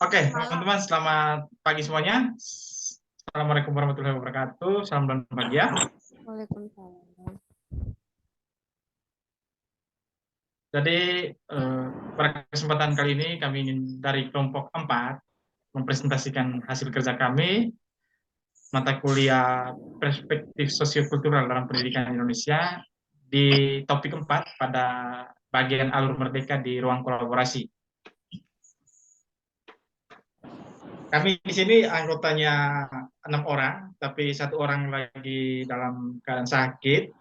Oke, teman-teman, selamat pagi semuanya. Assalamualaikum warahmatullahi wabarakatuh. Salam dan bahagia. Waalaikumsalam. Jadi, pada kesempatan kali ini kami ingin dari kelompok 4 mempresentasikan hasil kerja kami, mata kuliah perspektif sosiokultural dalam pendidikan Indonesia, di topik 4 pada bagian alur merdeka di ruang kolaborasi. Kami di sini anggotanya 6 orang, tapi 1 orang lagi dalam keadaan sakit,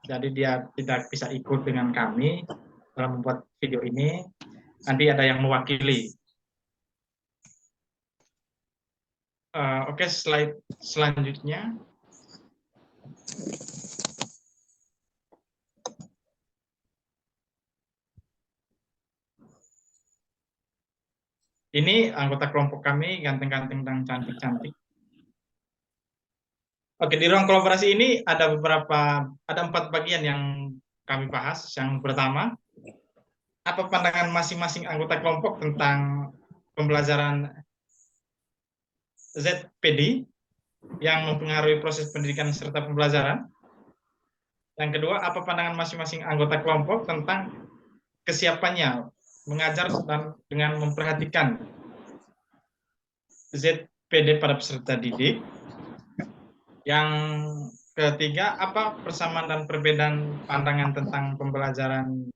jadi dia tidak bisa ikut dengan kami dalam membuat video ini. Nanti ada yang mewakili. Oke, slide selanjutnya. Ini anggota kelompok kami, ganteng-ganteng dan cantik-cantik. Oke, di ruang kolaborasi ini ada 4 bagian yang kami bahas. Yang pertama, apa pandangan masing-masing anggota kelompok tentang pembelajaran ZPD yang mempengaruhi proses pendidikan serta pembelajaran. Yang kedua, apa pandangan masing-masing anggota kelompok tentang kesiapannya mengajar dan dengan memperhatikan ZPD pada peserta didik. Yang ketiga, apa persamaan dan perbedaan pandangan tentang pembelajaran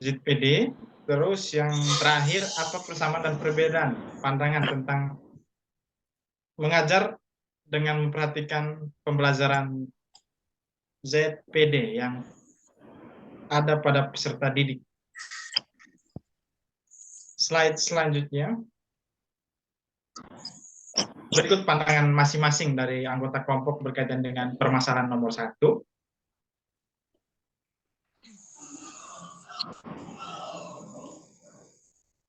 ZPD. Terus yang terakhir, apa persamaan dan perbedaan pandangan tentang mengajar dengan memperhatikan pembelajaran ZPD yang ada pada peserta didik. Slide selanjutnya. Berikut pandangan masing-masing dari anggota kelompok berkaitan dengan permasalahan nomor 1.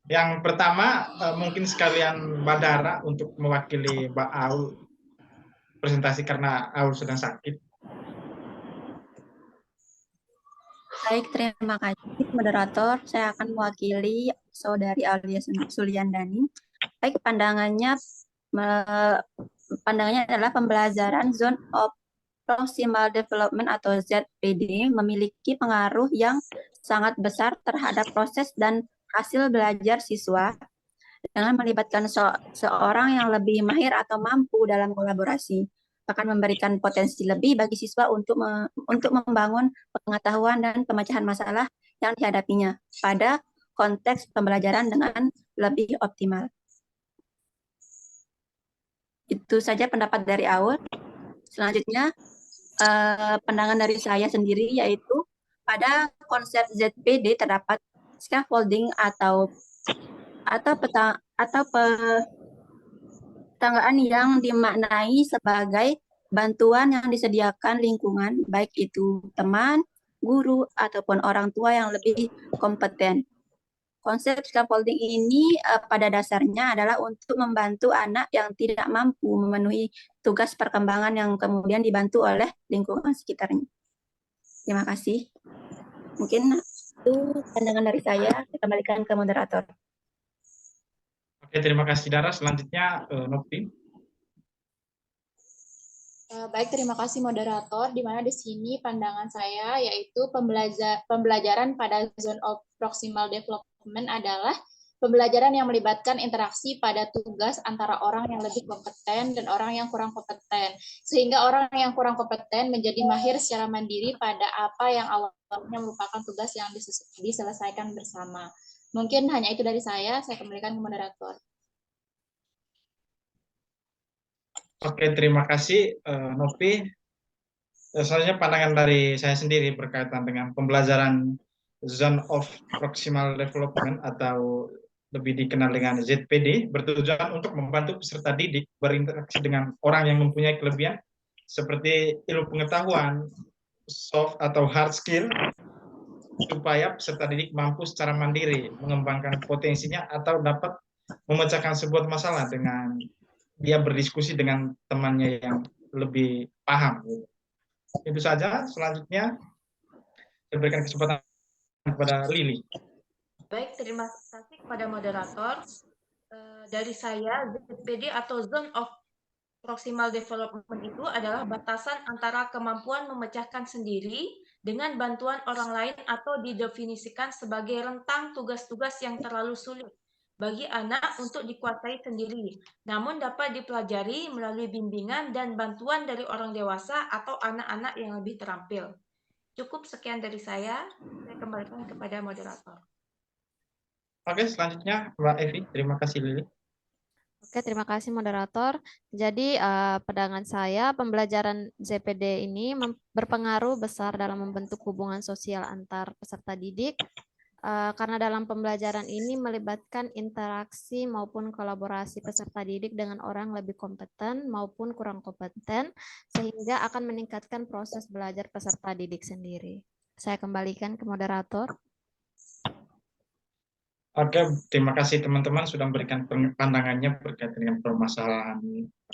Yang pertama, mungkin sekalian Mbak Dara untuk mewakili Mbak Aul presentasi karena Aul sedang sakit. Baik, terima kasih moderator. Saya akan mewakili Saudari Aulia Suliandani. Baik, pandangannya adalah pembelajaran Zone of Proximal Development atau ZPD memiliki pengaruh yang sangat besar terhadap proses dan hasil belajar siswa dengan melibatkan seorang yang lebih mahir atau mampu dalam kolaborasi akan memberikan potensi lebih bagi siswa untuk membangun pengetahuan dan pemecahan masalah yang dihadapinya pada konteks pembelajaran dengan lebih optimal. Itu saja pendapat dari Aul. Selanjutnya, pandangan dari saya sendiri yaitu pada konsep ZPD terdapat scaffolding atau petanggaan yang dimaknai sebagai bantuan yang disediakan lingkungan, baik itu teman, guru, ataupun orang tua yang lebih kompeten. Konsep scaffolding ini pada dasarnya adalah untuk membantu anak yang tidak mampu memenuhi tugas perkembangan yang kemudian dibantu oleh lingkungan sekitarnya. Terima kasih. Mungkin itu pandangan dari saya. Saya kembalikan ke moderator. Oke, terima kasih Dara. Selanjutnya Nopi. Baik, terima kasih moderator. Di mana di sini pandangan saya yaitu pembelajaran pada zone of proximal development adalah pembelajaran yang melibatkan interaksi pada tugas antara orang yang lebih kompeten dan orang yang kurang kompeten. Sehingga orang yang kurang kompeten menjadi mahir secara mandiri pada apa yang awalnya merupakan tugas yang diselesaikan bersama. Mungkin hanya itu dari saya kembalikan ke moderator. Oke, terima kasih Nopi. Selanjutnya pandangan dari saya sendiri berkaitan dengan pembelajaran Zone of Proximal Development atau lebih dikenal dengan ZPD, bertujuan untuk membantu peserta didik berinteraksi dengan orang yang mempunyai kelebihan seperti ilmu pengetahuan, soft atau hard skill, supaya peserta didik mampu secara mandiri mengembangkan potensinya atau dapat memecahkan sebuah masalah dengan dia berdiskusi dengan temannya yang lebih paham. Itu saja. Selanjutnya saya berikan kesempatan kepada Lili. Baik, terima kasih kepada moderator. dari saya, ZPD atau Zone of Proximal Development itu adalah batasan antara kemampuan memecahkan sendiri dengan bantuan orang lain atau didefinisikan sebagai rentang tugas-tugas yang terlalu sulit bagi anak untuk dikuasai sendiri, namun dapat dipelajari melalui bimbingan dan bantuan dari orang dewasa atau anak-anak yang lebih terampil. Cukup sekian dari saya kembalikan kepada moderator. Oke, selanjutnya Mbak Evi. Terima kasih Lili. Oke, terima kasih moderator. Jadi pandangan saya pembelajaran ZPD ini berpengaruh besar dalam membentuk hubungan sosial antar peserta didik karena dalam pembelajaran ini melibatkan interaksi maupun kolaborasi peserta didik dengan orang lebih kompeten maupun kurang kompeten sehingga akan meningkatkan proses belajar peserta didik sendiri. Saya kembalikan ke moderator. Oke, terima kasih teman-teman sudah memberikan pandangannya berkaitan dengan permasalahan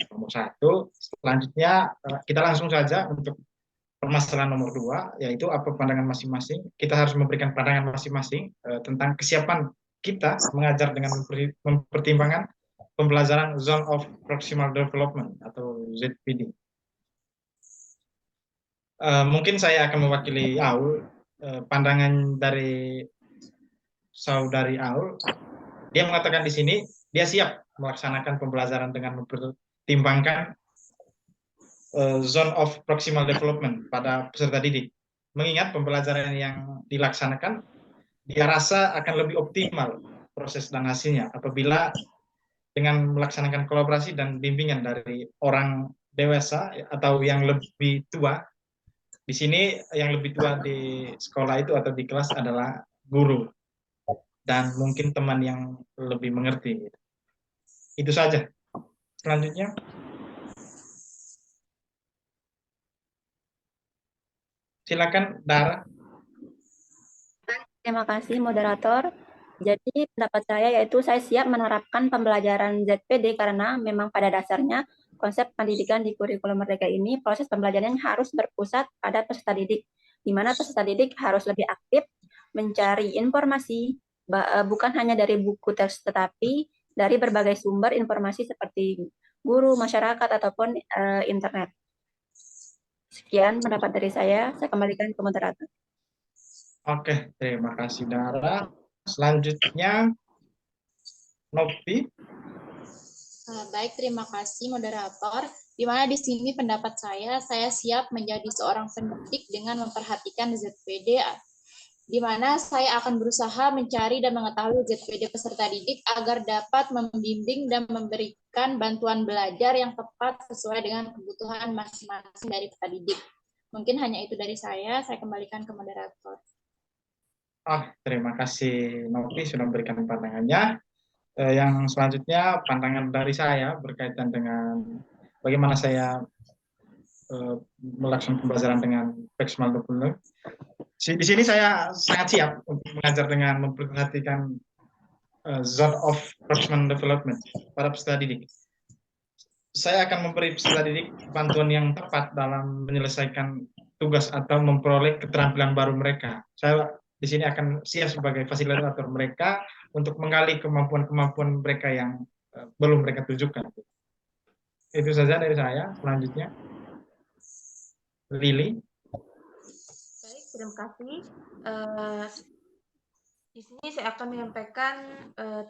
nomor 1. Selanjutnya kita langsung saja untuk permasalahan nomor 2, yaitu apa pandangan masing-masing. Kita harus memberikan pandangan masing-masing tentang kesiapan kita mengajar dengan mempertimbangkan pembelajaran Zone of Proximal Development atau ZPD. Mungkin saya akan mewakili Aul. Pandangan dari Saudari Aul, dia mengatakan di sini dia siap melaksanakan pembelajaran dengan mempertimbangkan Zone of Proximal Development pada peserta didik. Mengingat pembelajaran yang dilaksanakan, dia rasa akan lebih optimal proses dan hasilnya apabila dengan melaksanakan kolaborasi dan bimbingan dari orang dewasa atau yang lebih tua. Di sini yang lebih tua di sekolah itu atau di kelas adalah guru dan mungkin teman yang lebih mengerti. Itu saja. Selanjutnya. Silakan, Dara. Terima kasih, moderator. Jadi pendapat saya yaitu saya siap menerapkan pembelajaran ZPD karena memang pada dasarnya konsep pendidikan di kurikulum Merdeka ini proses pembelajaran harus berpusat pada peserta didik, di mana peserta didik harus lebih aktif mencari informasi, bukan hanya dari buku teks tetapi dari berbagai sumber informasi seperti guru, masyarakat, ataupun internet. Sekian pendapat dari saya kembalikan ke moderator. Oke, terima kasih Dara. Selanjutnya, Novi. Baik, terima kasih moderator. Di mana di sini pendapat saya siap menjadi seorang pendidik dengan memperhatikan ZPD, di mana saya akan berusaha mencari dan mengetahui ZPD peserta didik agar dapat membimbing dan memberikan bantuan belajar yang tepat sesuai dengan kebutuhan masing-masing dari peserta didik. Mungkin hanya itu dari saya kembalikan ke moderator. Terima kasih Novi sudah memberikan pandangannya. Yang selanjutnya pandangan dari saya berkaitan dengan bagaimana saya melaksanakan pembelajaran dengan Proximal Development. Di sini saya sangat siap untuk mengajar dengan memperhatikan Zone of Proximal Development pada peserta didik. Saya akan memberi peserta didik bantuan yang tepat dalam menyelesaikan tugas atau memperoleh keterampilan baru mereka. Saya di sini akan siap sebagai fasilitator mereka untuk menggali kemampuan-kemampuan mereka yang belum mereka tunjukkan. Itu saja dari saya. Selanjutnya, Lili. Baik, terima kasih. Di sini saya akan menyampaikan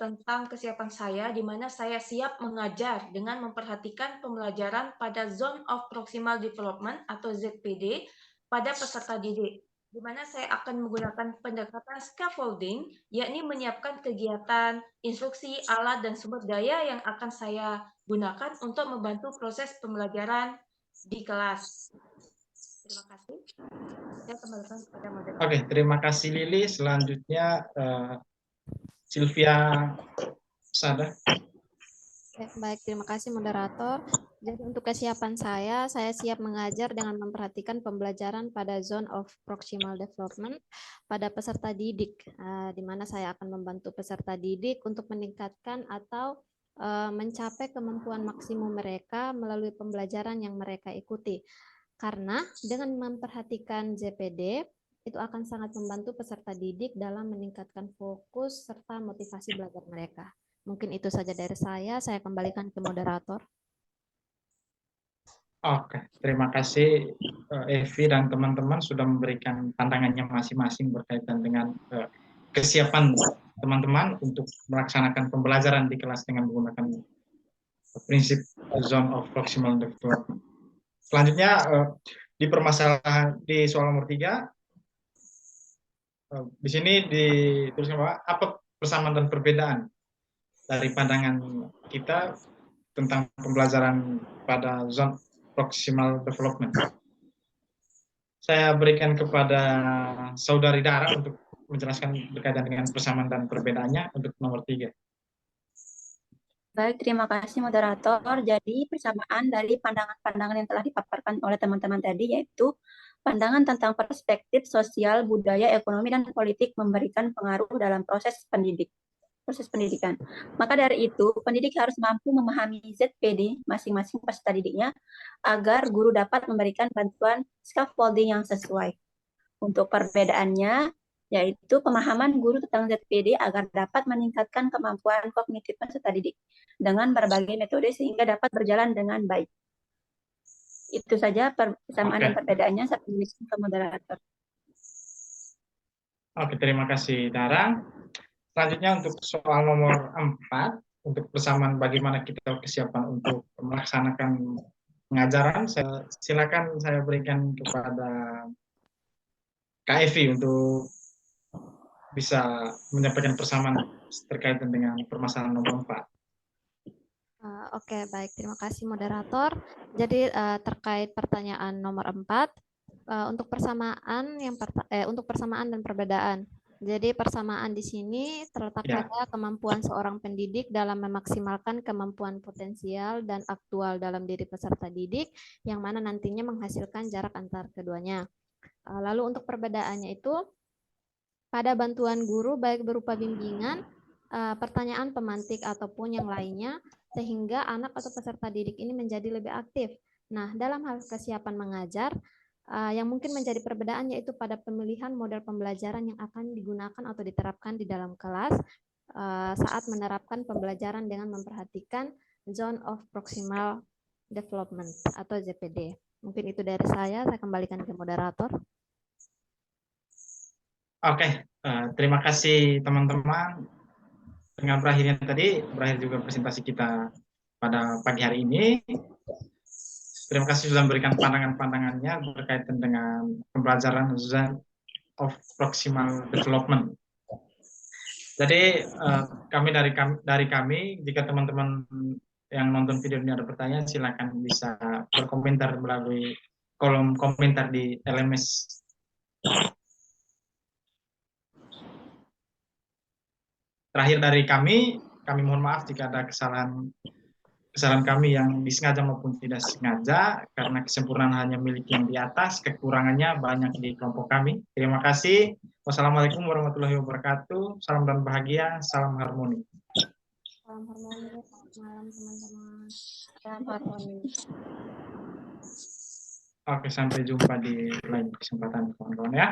tentang kesiapan saya, di mana saya siap mengajar dengan memperhatikan pembelajaran pada Zone of Proximal Development atau ZPD pada peserta didik, di mana saya akan menggunakan pendekatan scaffolding, yakni menyiapkan kegiatan, instruksi, alat, dan sumber daya yang akan saya gunakan untuk membantu proses pembelajaran di kelas. Terima kasih. Saya kembalikan kepada moderator. Oke, terima kasih Lili. Selanjutnya Sylvia Sada. Baik, terima kasih moderator. Jadi untuk kesiapan saya siap mengajar dengan memperhatikan pembelajaran pada Zone of Proximal Development pada peserta didik, di mana saya akan membantu peserta didik untuk meningkatkan atau mencapai kemampuan maksimum mereka melalui pembelajaran yang mereka ikuti. Karena dengan memperhatikan ZPD, itu akan sangat membantu peserta didik dalam meningkatkan fokus serta motivasi belajar mereka. Mungkin itu saja dari saya kembalikan ke moderator. Oke, terima kasih Evi dan teman-teman sudah memberikan pandangannya masing-masing berkaitan dengan kesiapan teman-teman untuk melaksanakan pembelajaran di kelas dengan menggunakan prinsip zone of proximal development. Selanjutnya di permasalahan di soal nomor 3, di sini dituliskan bahwa apa persamaan dan perbedaan dari pandangan kita tentang pembelajaran pada zone proximal development. Saya berikan kepada Saudari Dara untuk menjelaskan berkaitan dengan persamaan dan perbedaannya untuk nomor 3. Baik, terima kasih moderator. Jadi persamaan dari pandangan-pandangan yang telah dipaparkan oleh teman-teman tadi, yaitu pandangan tentang perspektif sosial, budaya, ekonomi, dan politik memberikan pengaruh dalam proses pendidikan. Maka dari itu, pendidik harus mampu memahami ZPD masing-masing peserta didiknya agar guru dapat memberikan bantuan scaffolding yang sesuai. Untuk perbedaannya, yaitu pemahaman guru tentang ZPD agar dapat meningkatkan kemampuan kognitif peserta didik dengan berbagai metode sehingga dapat berjalan dengan baik. Itu saja persamaan dan perbedaannya. Saya persilakan ke moderator. Oke, terima kasih Dara. Selanjutnya untuk soal nomor 4, untuk persamaan bagaimana kita kesiapan untuk melaksanakan pengajaran, silakan saya berikan kepada Kak Evi untuk bisa menyampaikan persamaan terkait dengan permasalahan nomor 4. Oke, baik. Terima kasih moderator. Jadi terkait pertanyaan nomor 4, untuk persamaan untuk persamaan dan perbedaan. Jadi persamaan di sini terletak pada kemampuan seorang pendidik dalam memaksimalkan kemampuan potensial dan aktual dalam diri peserta didik, yang mana nantinya menghasilkan jarak antar keduanya. Lalu untuk perbedaannya itu, pada bantuan guru baik berupa bimbingan, pertanyaan pemantik ataupun yang lainnya, sehingga anak atau peserta didik ini menjadi lebih aktif. Nah, dalam hal kesiapan mengajar, yang mungkin menjadi perbedaan yaitu pada pemilihan model pembelajaran yang akan digunakan atau diterapkan di dalam kelas saat menerapkan pembelajaran dengan memperhatikan Zone of Proximal Development atau ZPD. Mungkin itu dari saya kembalikan ke moderator. Oke, terima kasih teman-teman. Dengan berakhirnya tadi, berakhir juga presentasi kita pada pagi hari ini. Terima kasih sudah memberikan pandangan-pandangannya berkaitan dengan pembelajaran Zone of Proximal Development. Jadi dari kami, jika teman-teman yang nonton video ini ada pertanyaan, silakan bisa berkomentar melalui kolom komentar di LMS. Terakhir dari kami mohon maaf jika ada kesalahan kami yang disengaja maupun tidak sengaja, karena kesempurnaan hanya milik yang di atas, kekurangannya banyak di kelompok kami. Terima kasih. Wassalamualaikum warahmatullahi wabarakatuh. Salam dan bahagia, salam harmoni. Salam harmoni, selamat malam teman-teman. Salam harmoni. Oke, sampai jumpa di lain kesempatan kawan-kawan ya.